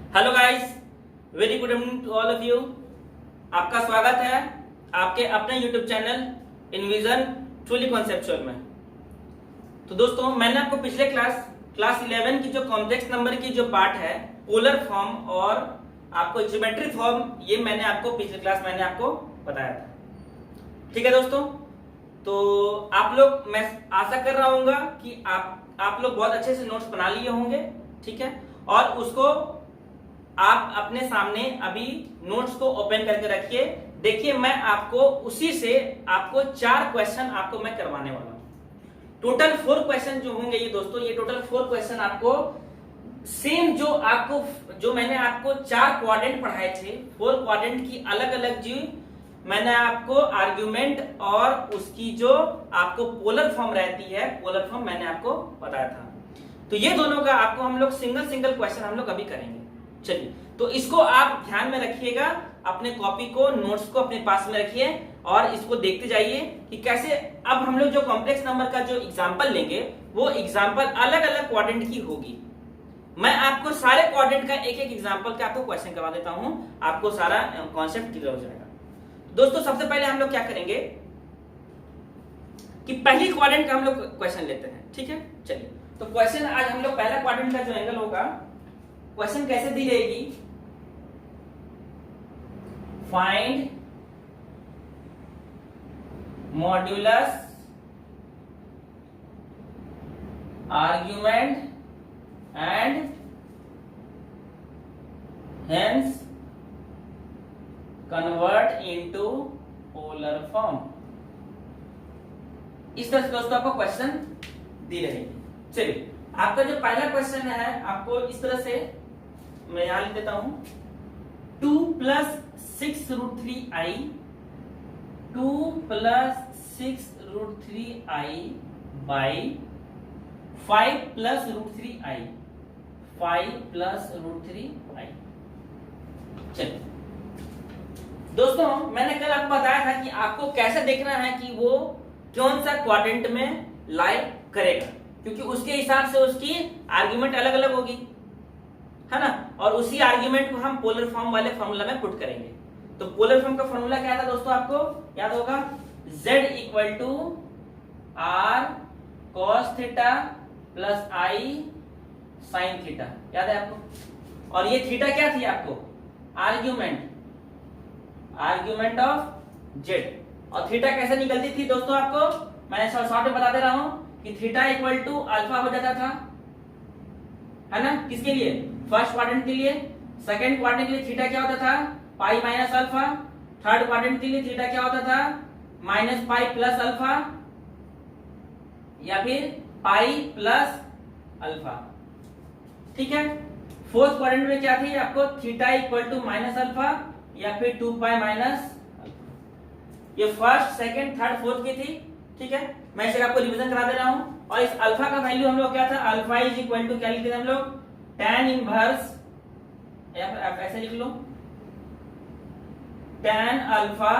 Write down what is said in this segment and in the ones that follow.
Hello guys, very good evening to all of you. आपका स्वागत है आपके अपने YouTube channel Invision truly conceptual में। तो दोस्तों, मैंने आपको पिछले क्लास 11 की जो कॉम्प्लेक्स नंबर की जो पार्ट है, पोलर फॉर्म और आपको ज्योमेट्री फॉर्म, ये मैंने आपको पिछले क्लास मैंने आपको बताया था। ठीक है दोस्तों, तो आप लोग, मैं आशा कर रहा हूँ कि आप लोग बहुत अच्छे से नोट्स बना लिए होंगे। ठीक है, और उसको आप अपने सामने अभी नोट्स को ओपन करके रखिए। देखिए, मैं आपको उसी से आपको 4 क्वेश्चन आपको मैं करवाने वाला हूं। टोटल 4 क्वेश्चन जो होंगे ये दोस्तों, ये टोटल 4 क्वेश्चन आपको सेम जो मैंने आपको 4 क्वाड्रेंट पढ़ाए थे, 4 क्वाड्रेंट की अलग अलग जी मैंने आपको आर्ग्यूमेंट और उसकी जो आपको पोलर फॉर्म रहती है, पोलर फॉर्म मैंने आपको बताया था। तो ये दोनों का आपको हम लोग सिंगल क्वेश्चन हम लोग अभी करेंगे। चलिए, तो इसको आप ध्यान में रखिएगा, अपने कॉपी को, नोट्स को अपने पास में रखिए और इसको देखते जाइए कि कैसे अब हम लोग जो कॉम्प्लेक्स नंबर का जो एग्जांपल लेंगे, वो एग्जांपल अलग अलग क्वाड्रेंट की होगी। मैं आपको सारे क्वाड्रेंट का एक एक एग्जांपल का आपको क्वेश्चन करवा देता हूं, आपको सारा कॉन्सेप्ट क्लियर हो जाएगा। दोस्तों, सबसे पहले हम लोग क्या करेंगे कि पहली क्वाड्रेंट का हम लोग क्वेश्चन लेते हैं। ठीक है, चलिए, तो क्वेश्चन आज हम लोग पहला क्वाड्रेंट का जो एंगल होगा, क्वेश्चन कैसे दी रहेगी, find modulus argument and hence convert into polar form. इस तरह से दोस्तों आपको क्वेश्चन दी रहेगी। चलिए, आपका जो पहला क्वेश्चन है, आपको इस तरह से मैं यहां लिख देता हूं, 2 + 6√3i 2 + 6√3i by 5 + √3i 5 + √3i। चलिए दोस्तों, मैंने कल आपको बताया था कि आपको कैसे देखना है कि वो कौन सा क्वाड्रेंट में लाई करेगा, क्योंकि उसके हिसाब से उसकी आर्ग्यूमेंट अलग अलग होगी, है ना। और उसी आर्ग्यूमेंट को हम पोलर फॉर्म वाले फॉर्मूला में पुट करेंगे। तो पोलर फॉर्म का फॉर्मूला क्या था दोस्तों, आपको याद होगा, z = r cos theta + i sin theta, याद है आपको। और ये थीटा क्या थी आपको, आर्ग्यूमेंट ऑफ z। और थीटा कैसे निकलती थी दोस्तों, आपको मैंने शॉर्ट में बता दे रहा हूं कि थीटा = अल्फा हो जाता था, है ना। किसके लिए, फर्स्ट क्वाड्रेंट के लिए। सेकंड क्वाड्रेंट के लिए थीटा क्या होता था, pi minus alpha. Third quadrant के लिए थीटा क्या होता था, माइनस पाई प्लस अल्फा, या फिर पाई प्लस अल्फा। ठीक है, फोर्थ क्वाड्रेंट में क्या थी आपको, थीटा = माइनस अल्फा या फिर 2 पाई माइनस अल्फा। ये फर्स्ट, सेकंड, थर्ड, फोर्थ की थी। ठीक है, मैं इसे आपको रिवीजन करा दे रहा हूं। और इस अल्फा का वैल्यू हम लोग क्या था, अल्फा = क्या लिखते थे हम लोग, tan इनवर्स, या फिर आप ऐसे लिख लो, tan alpha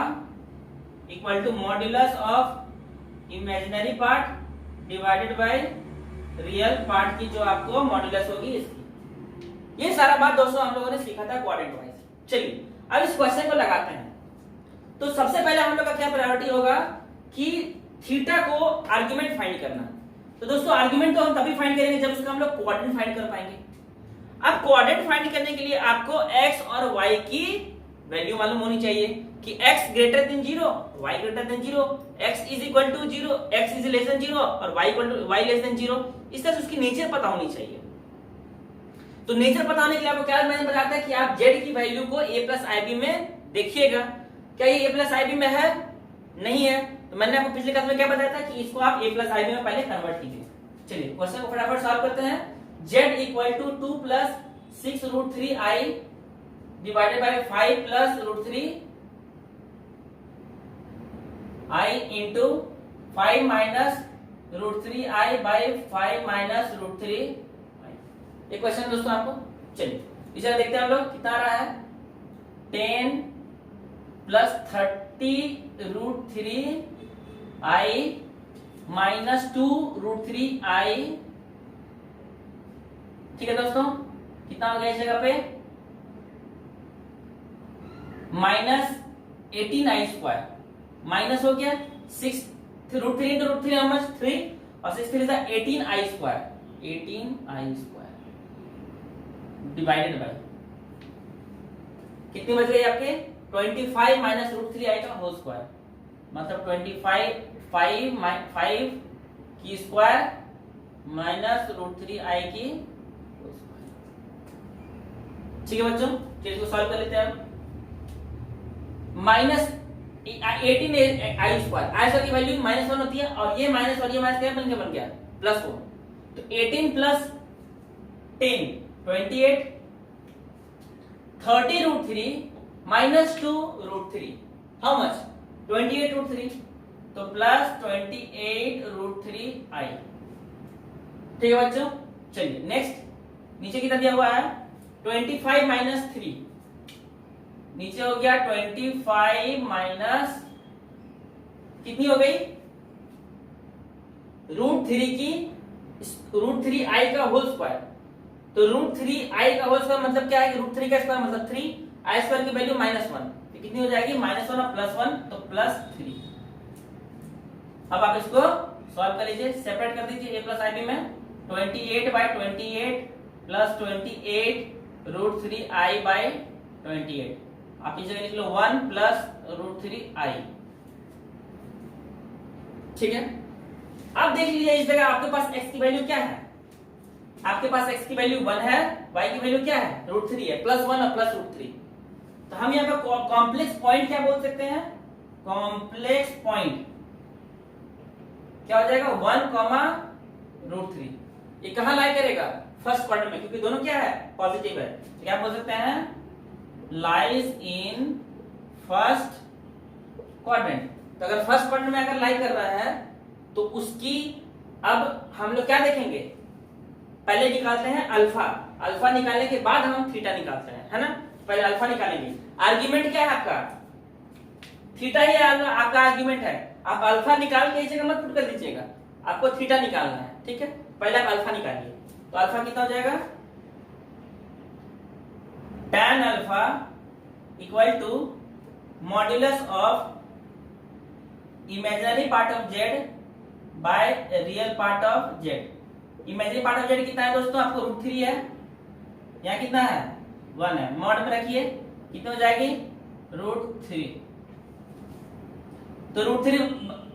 = modulus of imaginary part divided by real part की जो आपको मॉड्यूलस होगी इसकी। ये सारा बात दोस्तों हम लोगों ने सीखा था क्वाड्रेंट वाइज। चलिए, अब इस क्वेश्चन को लगाते हैं। तो सबसे पहले हम लोग का क्या प्रायोरिटी होगा कि थीटा को आर्ग्यूमेंट फाइंड करना। तो दोस्तों, आर्ग्यूमेंट तो हम तभी फाइंड करेंगे जब उसका हम लोग क्वाड्रेंट फाइंड कर पाएंगे। अब क्वाड्रेंट फाइंड करने के लिए आपको x और y की वैल्यू मालूम होनी चाहिए कि x > 0, y > 0, x = 0, x < 0 और y < 0। इस तरह से उसकी नेचर पता होनी चाहिए। तो नेचर पता होने के लिए आपको क्या मैंने बताया था कि आप z की वैल्यू को a + ib में देखिएगा। क्या ये a + ib में है, नहीं है, तो मैंने आपको पिछले क्लास में क्या बताया था कि इसको आप a + ib में पहले कन्वर्ट कीजिए। चलिए, क्वेश्चन को फटाफट सॉल्व करते हैं। z = 2 + 6√3i divided by 5 + √3i into 5 - √3i by 5 - √3i। ये क्वेश्चन दोस्तों आपको, चलिए इसे देखते हैं हम लोग, कितना आ रहा है, 10 + 30√3i -2√3i। ठीक है दोस्तों, कितना हो गया इस जगह पे, माइनस 18i², माइनस हो गया 6 √3 into √3 how much 3 और 6 3 is 18i² 18i² divided by कितनी बच गई आपके 25 माइनस √3i का होल स्क्वायर, मतलब 25 5 की स्क्वायर माइनस √3i की होल स्क्वायर। ठीक है बच्चों, चलिए इसको सॉल्व कर लेते हैं। माइनस 18i², i² की वैल्यू -1 होती है और ये माइनस और ये माइनस क्या बन गया +4, तो 18 प्लस 10 28 30 √3 माइनस 2 √3 हाउ मच 28 √3, तो प्लस 28 √3i। ठीक है बच्चों, चलिए नेक्स्ट नीचे कितना दिया हुआ है 25 माइनस 3, नीचे हो गया 25 माइनस कितनी हो गई √3i का होल स्क्वायर, तो √3i का होल स्क्वायर मतलब क्या है कि √3 का स्क्वायर मतलब 3, i² की वैल्यू -1, तो कितनी हो जाएगी -1 और +1 तो +3। अब आप इसको सॉल्व कर लीजिए, सेपरेट कर दीजिए a प्लस ib में 28/28 प्लस 28 √3i/28, आप इस जगह लिख लो 1 प्लस √3i। ठीक है, अब देख लीजिए इस जगह आपके पास x की वैल्यू क्या है, आपके पास x की वैल्यू 1 है, y की वैल्यू क्या है √3 है, +1 और प्लस √3, तो हम यहाँ पे कॉम्प्लेक्स पॉइंट क्या बोल सकते हैं, कॉम्प्लेक्स पॉइंट क्या हो जाएगा 1, √3, ये कहां लाई करेगा फर्स्ट क्वाड्रेंट में, क्योंकि दोनों क्या है पॉजिटिव है, तो क्या बोल सकते हैं लाइज इन फर्स्ट क्वाड्रेंट। तो अगर फर्स्ट क्वाड्रेंट में अगर लाई कर रहा है तो उसकी अब हम लोग क्या देखेंगे, पहले निकालते हैं अल्फा, अल्फा निकालने के बाद हम थीटा निकालते हैं, है ना, पहले अल्फा निकालेंगे। आर्ग्यूमेंट क्या है आपका थीटा ही आपका आर्ग्यूमेंट है, आप अल्फा निकाल के इस जगह मत पुट कर दीजिएगा, आपको थीटा निकालना है। ठीक है, पहले आप अल्फा निकालिए, तो अल्फा कितना हो जाएगा tan alpha equal to modulus of imaginary part of z by real part of z। Imaginary part of z कितना है दोस्तों, आपको √3 है, यहाँ कितना है 1 है, मॉड में रखिए कितनी हो जाएगी √3, तो √3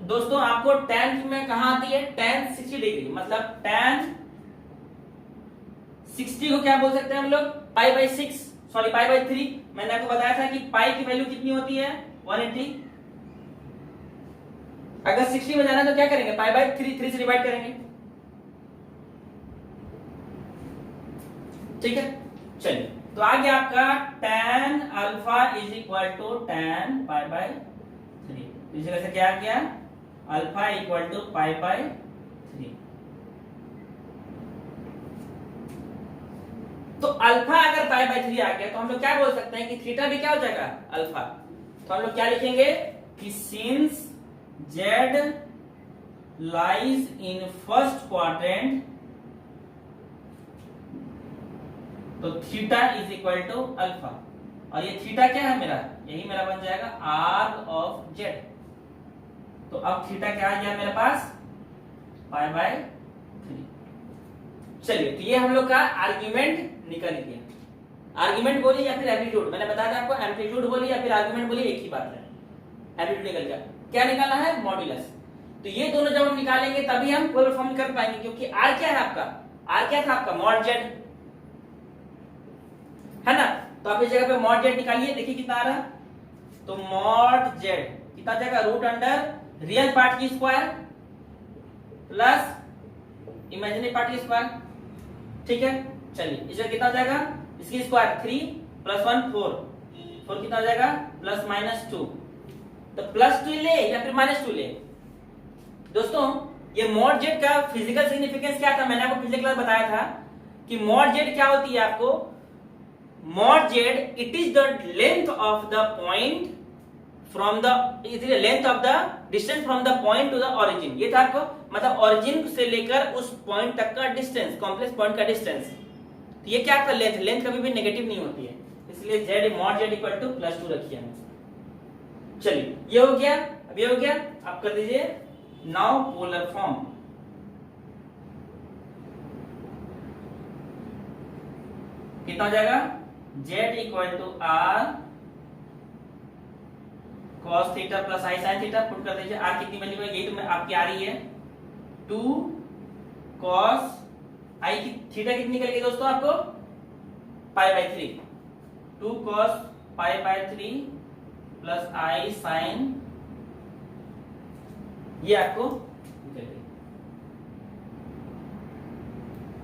दोस्तों आपको tan में कहां आती है tan 60 डिग्री, मतलब tan 60 को क्या बोल सकते हैं हम लोग π/6, सॉरी π/3, मैंने आपको बताया था कि पाई की वैल्यू कितनी होती है 180, अगर 60 में जाना है तो क्या करेंगे π/3 से डिवाइड करेंगे। ठीक है, चलिए तो आ गया आपका tan alpha is equal to tan π/3, इस जगह से क्या आ गया अल्फा इक्वल टू π/3। तो अल्फा अगर π/3 आ गया तो हम लोग क्या बोल सकते हैं कि थीटा भी क्या हो जाएगा अल्फा, तो हम लोग क्या लिखेंगे कि since z lies in first quadrant तो theta is equal to alpha, और ये थीटा क्या है मेरा, यही मेरा बन जाएगा r ऑफ z। तो अब थीटा क्या आ गया मेरे पास π/3। चलिए तो ये हम लोग का आर्ग्यूमेंट निकल गया, आर्ग्यूमेंट बोलिए या फिर एम्पलीट्यूड, मैंने बताया था आपको एम्पलीट्यूड बोलिए या फिर आर्ग्यूमेंट बोलिए एक ही बात है, एम्पलीट्यूड निकल गया। क्या निकालना है मॉड्यूलस, तो ये दोनों जब हम निकालेंगे तभी हम परफॉर्म कर पाएंगे, क्योंकि r क्या है आपका, r क्या था आपका मॉड z, है ना, तो आप इस जगह पे मॉड z निकालिए, देखिए कितना आ रहा, तो मॉड z कितना जाएगा √ रियल पार्ट की स्क्वायर प्लस इमेजिनरी पार्ट की स्क्वायर। ठीक है, चलिए इस जगह कितना जाएगा, इसकी स्क्वायर 3 + 1 4 कितना हो जाएगा +-2, तो +2 ले या फिर -2 ले। दोस्तों ये मॉड z का फिजिकल सिग्निफिकेंस क्या था, मैंने आपको पिछले क्लास बताया था कि मॉड z क्या होती है, आपको mod z it is the length of the point from the length of the distance from the point two the origin, ये था आपको मतलब ओरिजिन से लेकर उस पॉइंट तक का डिस्टेंस, कॉम्प्लेक्स पॉइंट का डिस्टेंस, तो ये क्या आपका लेंथ, लेंथ कभी भी नेगेटिव नहीं होती है, इसलिए z mod z equal to +2 रखिए हमने। चलिए ये हो गया। अब ये हो गया, आप कर दीजिए नाउ पोलर फॉर्म। कितना हो जाएगा, z equal to r cos theta plus i sine theta, put कर दीजिए। आर कितनी वैल्यू है, यही तो मैं आपकी आ रही है 2 cos आई की थीटा कितनी निकल गई दोस्तों आपको, π/3, 2 cos π/3 प्लस आई साइन, ये आपको निकल गई।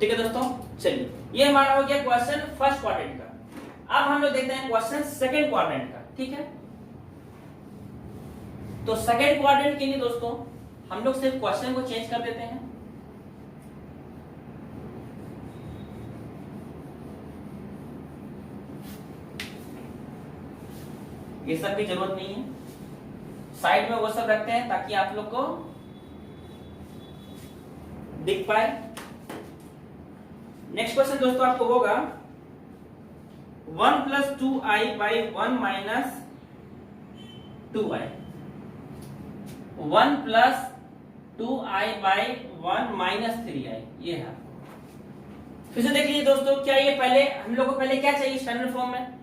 ठीक है दोस्तों, चलिए ये हमारा हो गया क्वेश्चन फर्स्ट क्वाड्रेंट का। अब हम लोग देखते हैं क्वेश्चन सेकंड क्वाड्रेंट का। ठीक है, तो सेकंड क्वाड्रेंट के लिए दोस्तों हम लोग सिर्फ क्वेश्चन को चेंज कर देते हैं। ये सब की जरूरत नहीं है, साइड में वो सब रखते हैं ताकि आप लोग को दिख पाए। नेक्स्ट क्वेश्चन दोस्तों आपको होगा 1 + 2i / 1 - 2i, 1 + 2i / 1 - 3i, ये है। फिर से देख लीजिए दोस्तों, क्या ये पहले हम लोग को पहले क्या चाहिए स्टैंडर्ड फॉर्म में,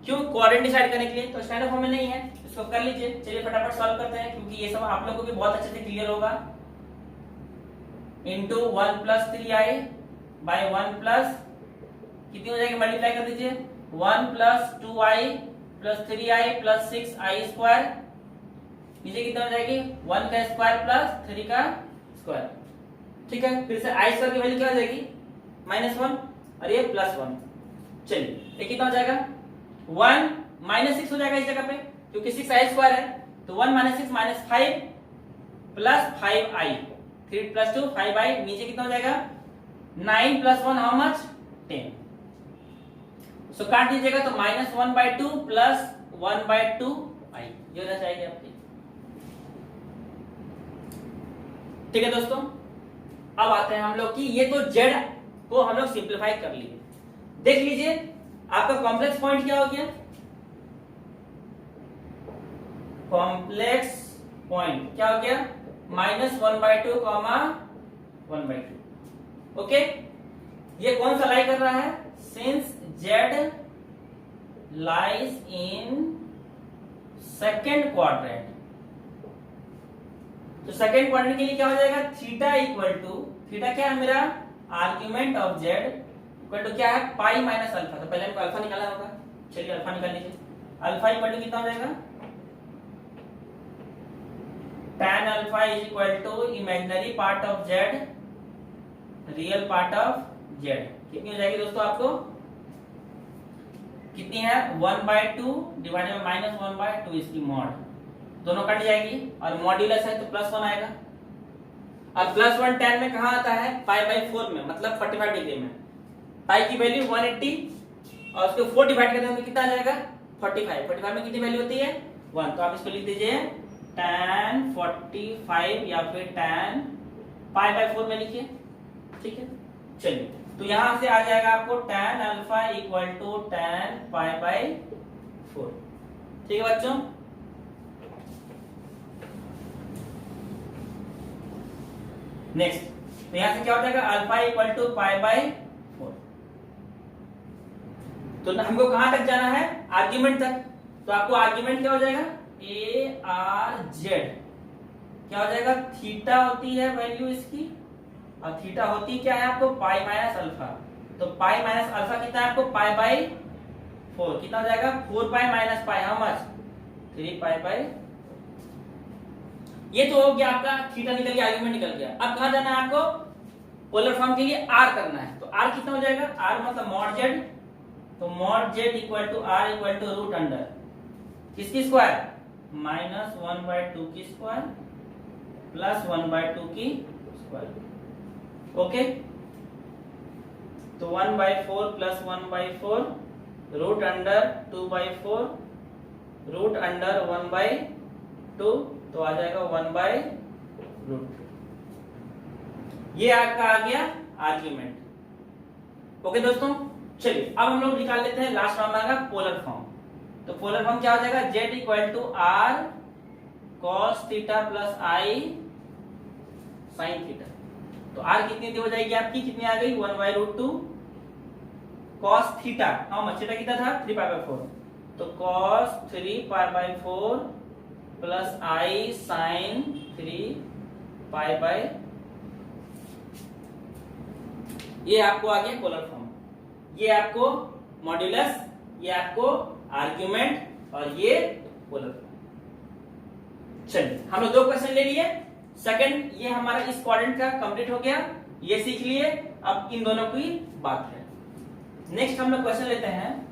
क्यों क्वाड्रेंट डिसाइड करने के लिए, तो स्टैंडर्ड फॉर्म में नहीं है, इसको कर लीजिए। चलिए फटाफट सॉल्व करते हैं, क्योंकि ये सब आप लोगों को भी बहुत अच्छे से क्लियर होगा। इंटू 1 + 3i / 1 प्लस कितनी हो जाएगी, मल्टीप्लाई कर दीजिए, 1 + 2i + 3i + 6i², नीचे कितना हो जाएगी 1 का स्क्वायर प्लस 3 का स्क्वायर। ठीक है, फिर से i² की वैल्यू क्या हो जाएगी -1 और ये +1। चलिए ये कितना हो जाएगा 1 -6 हो जाएगा इस जगह पे, क्योंकि 6i² है, तो 1 - 6 - 5 + 5i, 3 + 2 5i, नीचे कितना हो जाएगा 9 + 1 हाउ मच 10। सो काट दीजिएगा, तो -1/2 + 1/2i, ये होना चाहिए आपकी। ठीक है दोस्तों, अब आते हैं हम लोग की, ये तो z को हम लोग सिंप्लीफाई कर लिए। देख लीजिए आपका कॉम्प्लेक्स पॉइंट क्या हो गया, कॉम्प्लेक्स पॉइंट क्या हो गया -1/2, 1/2। ओके, ये कौन सा लाई कर रहा है, since z lies in second quadrant, तो सेकेंड क्वाड्रेंट के लिए क्या हो जाएगा, थीटा इक्वल टू, थीटा क्या है मेरा argument of z equal to क्या है π - अल्फा, तो पहले हमको अल्फा निकालना होगा। चलिए अल्फा निकाल लीजिए, अल्फा इक्वल टू कितना हो जाएगा tan alpha equal to imaginary part of z real part of z, कितनी हो जाएगी दोस्तों आपको, कितनी है 1/2 डिवाइडेड बाय -1/2, इसकी मॉड दोनों कट जाएगी, और मॉड्यूलस है तो +1 आएगा। और +1 tan में कहां आता है π/4 में, मतलब 45 डिग्री में। पाई की वैल्यू 180 और उसको 4 डिवाइड कर देंगे कितना आ जाएगा 45, 45 में कितनी वैल्यू होती है 1, तो आप इसको लिख दीजिए tan 45 या फिर tan π/4 में लिखिए। ठीक है, चलिए तो यहां से आ जाएगा आपको tan alpha equal to tan π/4। ठीक है बच्चों, नेक्स्ट तो यहां से क्या हो जाएगा अल्फा इक्वल टू π/4। तो हमको कहां तक जाना है आर्ग्यूमेंट तक, तो आपको आर्ग्यूमेंट क्या हो जाएगा ARZ, क्या हो जाएगा थीटा होती है वैल्यू इसकी, और थीटा होती क्या है आपको π - अल्फा, तो π - अल्फा कितना है आपको π/4, कितना हो जाएगा 4π - π, हाउ मच 3π/, ये तो हो गया आपका थीटा निकल गया, आर्गुमेंट निकल गया। अब कहां जाना है आपको पोलर फॉर्म के लिए R करना है, तो R कितना हो जाएगा R मतलब mod z, तो mod z equal to R equal to root under किसकी स्क्वायर -1/2 की स्क्वायर प्लस 1/2 की स्क्वायर। ओके, तो 1/4 plus 1/4 root under 2/4 root under 1/2, तो आ जाएगा 1/√। ये आपका आ गया आर्ग्यूमेंट। ओके दोस्तों, चलिए अब हम लोग निकाल लेते हैं लास्ट फॉर्म का पोलर फॉर्म। तो पोलर फॉर्म क्या हो जाएगा, z equal to r cos theta plus i sine theta. तो r कितनी हो जाएगी आपकी, कितनी आ गई 1/√2 cos theta, how much, theta कितना था 3π/4, तो cos 3π/4 प्लस आई साइन 3π/, ये आपको आ गया पोलर फॉर्म, ये आपको मॉड्यूलस, ये आपको आर्ग्यूमेंट और ये पोलर फॉर्म। चलिए हम लोग 2 क्वेश्चन ले लिए, सेकंड ये हमारा इस क्वाड्रेंट का कंप्लीट हो गया, ये सीख लिए, अब इन दोनों की बात है। नेक्स्ट हम लोग क्वेश्चन लेते हैं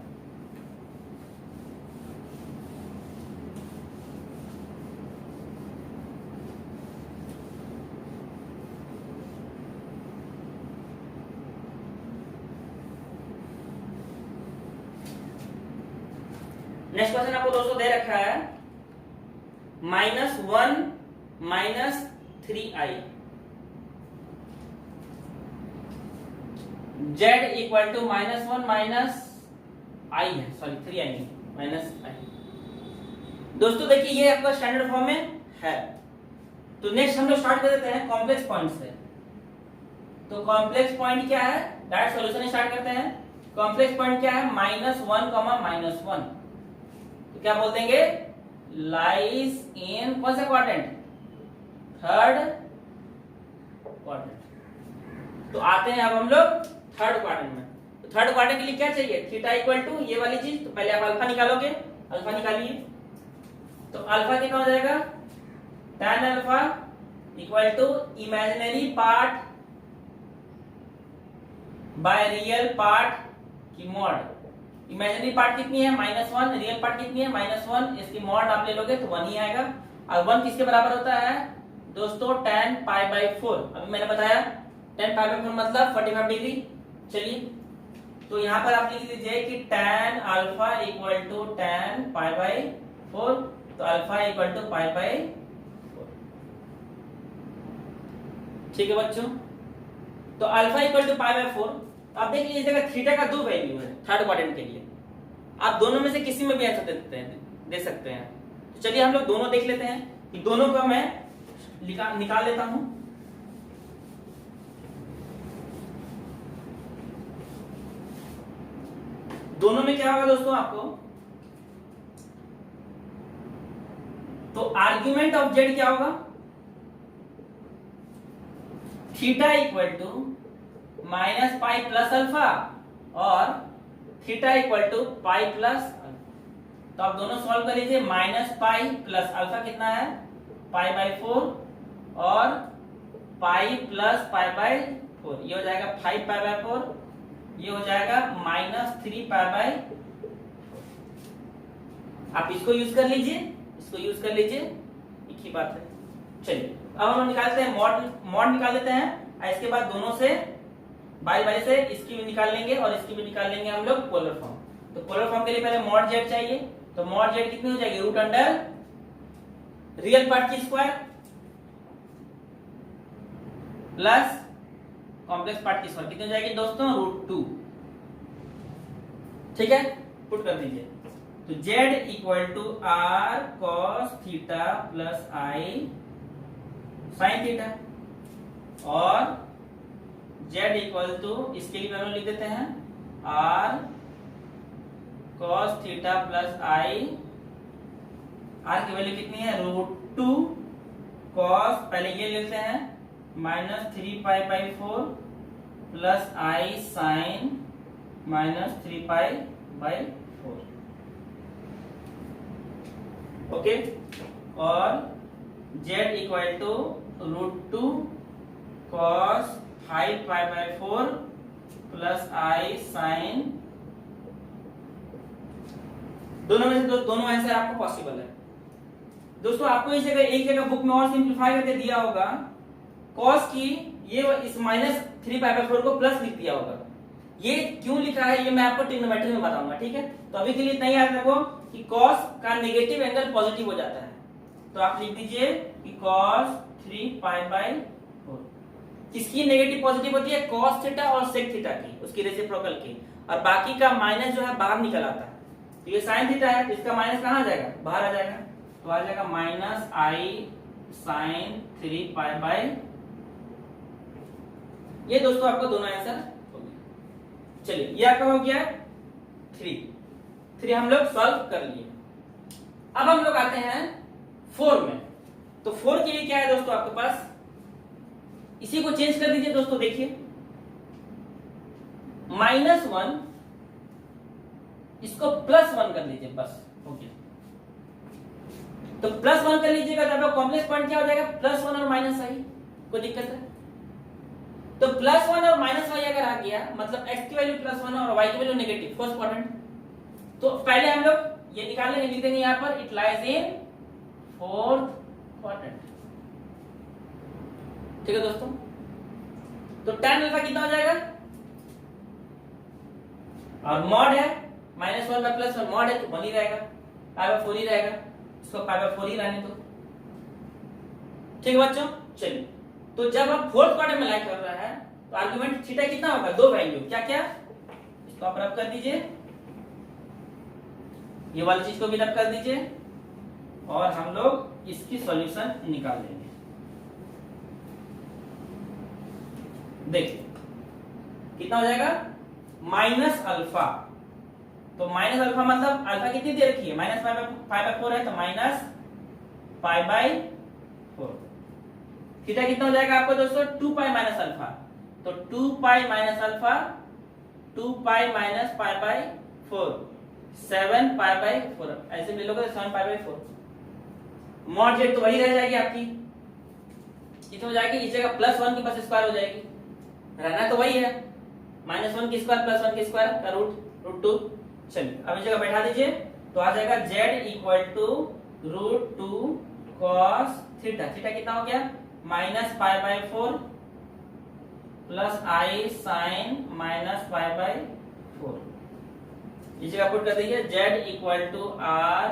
नेक्स्ट क्वेश्चन आपको दोस्तों दे रखा है -1 -3i z equal to -1 minus i है, सॉरी 3i नहीं माइनस आई। दोस्तों देखिए ये आपका स्टैंडर्ड फॉर्म में है। तो नेक्स्ट हम लोग स्टार्ट कर देते हैं कॉम्प्लेक्स पॉइंट से। तो कॉम्प्लेक्स पॉइंट क्या है, डायरेक्ट सॉल्यूशन स्टार्ट करते हैं। कॉम्प्लेक्स पॉइंट क्या है, -1, -1, तो क्या बोल देंगे, लाइज इन कौन सा क्वाड्रेंट, थर्ड क्वाड्रेंट। तो आते हैं अब हम लोग थर्ड क्वाड्रेंट में। तो थर्ड क्वाड्रेंट के लिए क्या चाहिए, थीटा इक्वल टू ये वाली चीज, तो पहले आप अल्फा निकालोगे, अल्फा निकालिए। तो अल्फा कितना हो जाएगा, tan alpha equal to imaginary part by real part की मॉड। इमेजिनरी पार्ट कितनी है -1, रियल पार्ट कितनी है -1, इसकी मॉड आप ले लोगे तो 1 ही आएगा। और 1 किसके बराबर होता है दोस्तों, tan π/4। अभी मैंने बताया tan π/4 मतलब 45 डिग्री। चलिए तो यहां पर आप लिख दीजिए कि tan alpha equal to tan π/4, तो अल्फा इक्वल टू π/4। ठीक है बच्चों, तो अल्फा इक्वल टू π/4। अब देख लीजिए जगह थीटा का 2 वैल्यू है थर्ड क्वाड्रेंट के लिए, आप दोनों में से किसी में भी आंसर दे सकते हैं। तो चलिए हम लोग दोनों देख लेते हैं कि दोनों का मैं निकाल लेता हूं। दोनों में क्या होगा दोस्तों आपको, तो आर्ग्यूमेंट ऑफ जेड क्या होगा, theta equal to -π plus alpha और थीटा इक्वल टू π प्लस। तो आप दोनों सॉल्व कर लीजिए, -π प्लस अल्फा कितना है π/4 और π प्लस π/4, ये हो जाएगा 5π/4, ये हो जाएगा -3π/4। आप इसको यूज कर लीजिए, इसको यूज कर लीजिए, एक ही बात है। चलिए अब हम निकालते हैं मॉड निकाल लेते हैं, और इसके बाद दोनों से बारी बारी से इसकी भी निकाल लेंगे और इसकी भी निकाल लेंगे हम लोग पोलर फॉर्म। तो पोलर फॉर्म के लिए पहले मॉड जेड चाहिए, तो मॉड जेड कितनी हो जाएगी, रूट अंडर रियल पार्ट की स्क्वायर प्लस कॉम्प्लेक्स पार्ट की स्क्वायर, कितनी हो जाएगी दोस्तों, √2। ठीक है, पुट कर दीजिए। तो z equal to r cos theta plus i sine theta, और z इक्वल टू इसके लिए हम लिख देते हैं r cos theta plus i, r की वैल्यू कितनी है √2 cos, पहले ये लेते हैं -3π/4 प्लस आई साइन -3π/4। ओके, और z equal to √2 cos 5π/4 plus i sine, दोनों में से दोनों आंसर आपको पॉसिबल है। दोस्तों आपको इस जगह एक जगह बुक में और सिंप्लीफाई करके दिया होगा, cos की ये इस -3π/4 को प्लस लिख दिया होगा। ये क्यों लिखा है ये मैं आपको ट्रिग्नोमेट्री में बताऊंगा, ठीक है। तो अभी के लिए इतना ही याद रखो कि cos का नेगेटिव एंगल पॉजिटिव हो जाता है, तो आप लिख दीजिए कि cos 3π/4 किसकी नेगेटिव पॉजिटिव होती है, cos थीटा और sec थीटा की, उसकी रेसिप्रोकल की। और बाकी का माइनस जो है बाहर निकल आता है। तो ये साइन थीटा है, तो इसका माइनस कहाँ आ जाएगा, बाहर आ जाएगा, तो आ जाएगा minus i sine 3 pi by. ये दोस्तों आपको दोनों आंसर हो गया। चलिए ये आपका हो गया 3 हम लोग सॉल्व कर लिए। अब हम लोग आते हैं 4 में। तो 4 के लिए क्या है दोस्तों आपके पास, इसी को चेंज कर दीजिए दोस्तों। देखिए -1 इसको +1 कर लीजिए, बस हो गया। तो +1 कर लीजिएगा तो आपका कॉम्प्लेक्स पॉइंट क्या हो जाएगा, +1 और -i। कोई दिक्कत है? तो +1 और -y अगर आ गया मतलब x की वैल्यू +1 और y की वैल्यू नेगेटिव, फर्स्ट क्वाड्रेंट। तो पहले हम लोग ये निकालेंगे, लिख देंगे यहां पर it lies in fourth quadrant. ठीक है दोस्तों। तो tan अल्फा कितना हो जाएगा, और मॉड है -1 बाय +1, मॉड है तो 1 ही रहेगा, π/4 ही रहेगा, इसको π/4 ही रहने दो। ठीक है बच्चों। चलिए तो जब हम फोर्थ क्वाड्रेंट में लाई कर रहा है तो आर्गुमेंट थीटा कितना होगा, 2 वैल्यू, क्या क्या, इसको आप रब कर दीजिए, ये वाली चीज को भी रब कर दीजिए, और हम लोग इसकी सॉल्यूशन निकाल लेंगे। देखिए कितना हो जाएगा, -अल्फा। तो -अल्फा मतलब अल्फा कितनी दे रखी है, -π/4 है, तो -π/4। थीटा कितना हो जाएगा आपको दोस्तों, 2π -अल्फा। तो 2π -अल्फा 2π - π/4 7π/4, ऐसे ले लोगे तो 7π/4। मॉड जेड तो वही रह जाएगी आपकी, कितनी हो जाएगी, इस जगह +1 की बस स्क्वायर हो जाएगी, रहना तो वही है, -1 की स्क्वायर +1 की स्क्वायर का रूट 2। चलिए अब इस जगह बैठा दीजिए, तो आ जाएगा z = √2 cos थीटा। थीटा कितना हो गया, -π/4 प्लस i sin -π/4। इस जगह पुट कर दीजिए z = r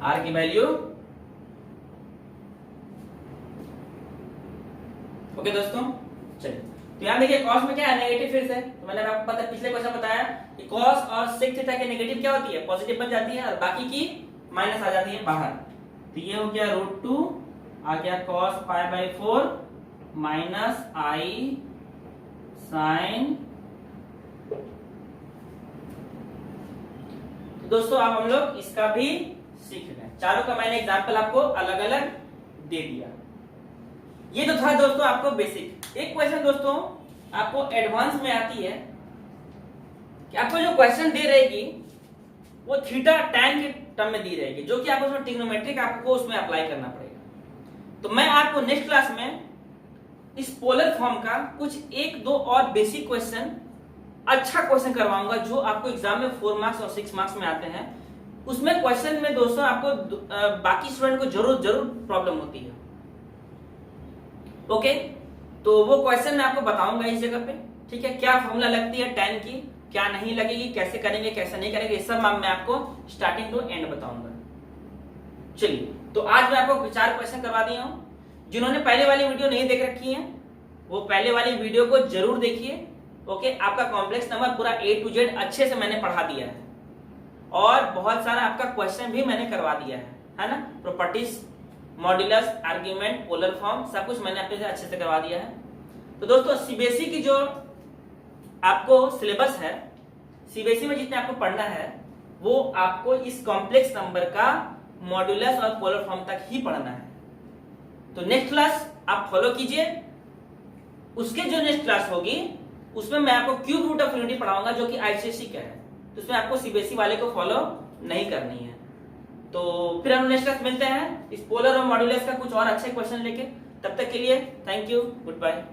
r की वैल्यू। ओके दोस्तों। चलिए तो यहां देखिए cos में क्या है, नेगेटिव फिर से। तो मैंने आपको पता पिछले क्वेश्चन बताया कि cos और sec थीटा की नेगेटिव क्या होती है, पॉजिटिव बन जाती है, और बाकी की माइनस आ जाती है बाहर। तो ये हो गया √2, आ गया cos π/4 माइनस i sin। तो दोस्तों अब हम लोग इसका भी सीख रहे हैं। चारों का मैंने एग्जांपल आपको अलग अलग दे दिया। ये तो था दोस्तों आपको बेसिक। एक क्वेश्चन दोस्तों आपको एडवांस में आती है कि आपको जो क्वेश्चन दे रहेगी वो थीटा tan के टर्म में दी रहेगी, जो कि आपको उसमें ट्रिग्नोमेट्रिक आपको उसमें अप्लाई करना पड़ेगा। तो मैं आपको नेक्स्ट क्लास में इस पोलर फॉर्म का कुछ 1-2 और बेसिक क्वेश्चन, अच्छा क्वेश्चन करवाऊंगा जो आपको एग्जाम में 4 मार्क्स और 6 मार्क्स में आते हैं। उसमें क्वेश्चन में दोस्तों आपको बाकी स्टूडेंट को जरूर प्रॉब्लम होती है। ओके, तो वो क्वेश्चन मैं आपको बताऊंगा इस जगह पे। ठीक है, क्या फॉर्मूला लगती है tan की, क्या नहीं लगेगी, कैसे करेंगे कैसे नहीं करेंगे, ये सब मैं आपको स्टार्टिंग टू एंड बताऊंगा। चलिए तो आज मैं आपको 4 क्वेश्चन करवा दिया हूं। जिन्होंने पहले वाली वीडियो नहीं देख रखी है वो पहले वाली वीडियो को जरूर देखिए। ओके, आपका कॉम्प्लेक्स नंबर पूरा A to Z अच्छे से मैंने पढ़ा दिया है, और बहुत सारा आपका क्वेश्चन भी मैंने करवा दिया है ना। Properties, modulus, argument, polar form, सब कुछ मैंने अपने से अच्छे से करवा दिया है। तो दोस्तों सीबीएसई की जो आपको सिलेबस है, सीबीएसई में जितने आपको पढ़ना है वो आपको इस कॉम्प्लेक्स नंबर का मॉड्यूलस और पोलर फॉर्म तक ही पढ़ना है। तो नेक्स्ट क्लास आप फॉलो कीजिए। उसके जो नेक्स्ट क्लास होगी उसमें मैं आपको क्यूब रूट ऑफ यूनिटी पढ़ाऊंगा, जो कि आईसीएसई का है। तो उसमें आपको सीबीएसई वाले को फॉलो नहीं करनी है। तो फिर हम नेक्स्ट क्लास मिलते हैं इस पोलर और मॉड्यूलस का कुछ और अच्छे क्वेश्चन लेके। तब तक के लिए थैंक यू, गुड बाय।